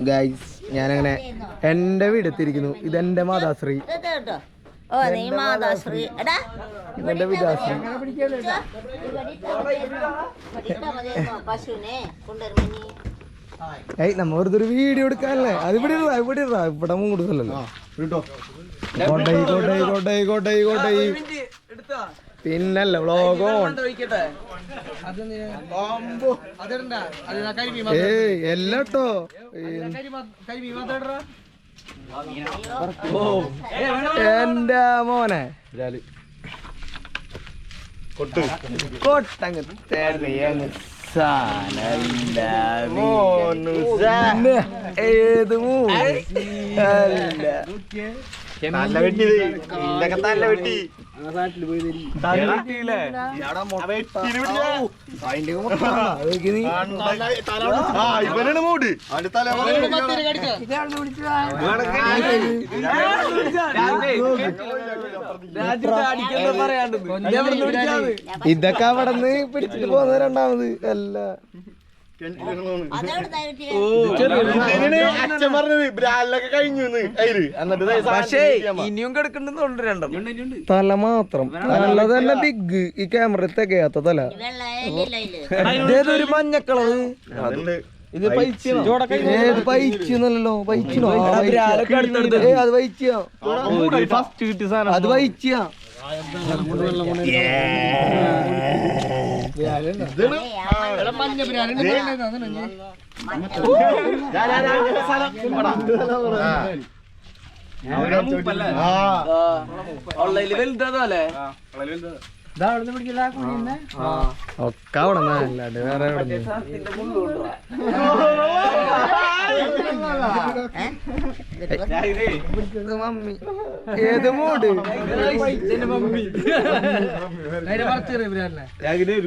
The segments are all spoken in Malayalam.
ഗൈസ് ഞാനങ്ങനെ എന്റെ വീടെത്തിയിരിക്കുന്നു. ഇതെന്റെ മാതാശ്രീ, ഇതെന്റെ വിജാശ്രീ. ഏയ് നമ്മ വെറുതെ ഒരു വീഡിയോ എടുക്കാനല്ലേ, അത് ഇവിടെ ഇവിടെ കൂടുതലല്ലോ. കോട്ടയി പിന്നല്ല വ്ളോഗ് ഓൺ. ഏയ് എല്ലാട്ടോ എന്റെ മോനെ കൊട്ടങ്ങ് ഏത് തല വെട്ടി തല വെട്ടി ഇവനാണ് മൂട്. ഇതൊക്കെ അവിടെ നിന്ന് പിടിച്ചിട്ട് പോകുന്ന രണ്ടാമത് അല്ല. അച്ഛൻ പറഞ്ഞത് ബ്രാലൊക്കെ കഴിഞ്ഞു. പക്ഷേ ഇനിയും കിടക്കുന്നുണ്ട് രണ്ടും. തല മാത്രം തല തന്നെ ബിഗ്. ഈ ക്യാമറ തികയാത്ത തല. ഇതേതൊരു മഞ്ഞ കളർ. ഇത് ഏത് പൈച്ചല്ലോ? പൈച്ചിനോ? അത് പൈച്ചിയാ. ഫസ്റ്റ് കിട്ടിയ സാധനം അത് പൈച്ചിയാ. ഒക്കെ അവിടെ അല്ലാണ്ട് വേറെ മമ്മി ഏത് മൂട്.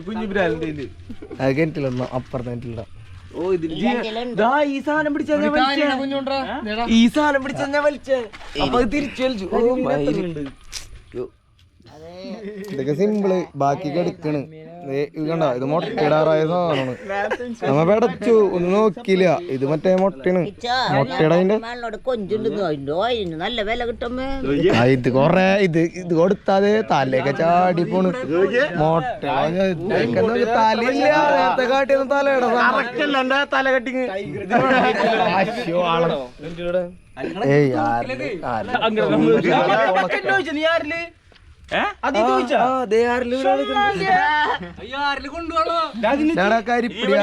കുഞ്ഞു ബ്രാലിന്റെ അത് കിണറ്റിലിടണം, അപ്പുറത്തെ കിണറ്റിലിടാം. ഈ സാധനം പിടിച്ചാ വലിച്ചേ അപ്പൊ തിരിച്ചു വലിച്ചു. ഇതൊക്കെ സിമ്പിള്. ബാക്കി എടുക്കണ്. ഇത് കണ്ട, ഇത് മുട്ടയിടാറായ സാധനമാണ്. നമ്മ പെടച്ചു ഒന്നും നോക്കിയില്ല. ഇത് മറ്റേ മുട്ടയാണ്. മുട്ടയുടെ നല്ല വില കിട്ടുമ്പോ ഇത് കൊറേ ഇത് കൊടുത്താതെ തലയൊക്കെ ചാടി പോണ്. മുട്ട തലയില്ല. നേരത്തെ കാട്ടിയൊന്നും തലയുടെ തല കട്ടിങ്. ഏയ് കരിപ്പിടി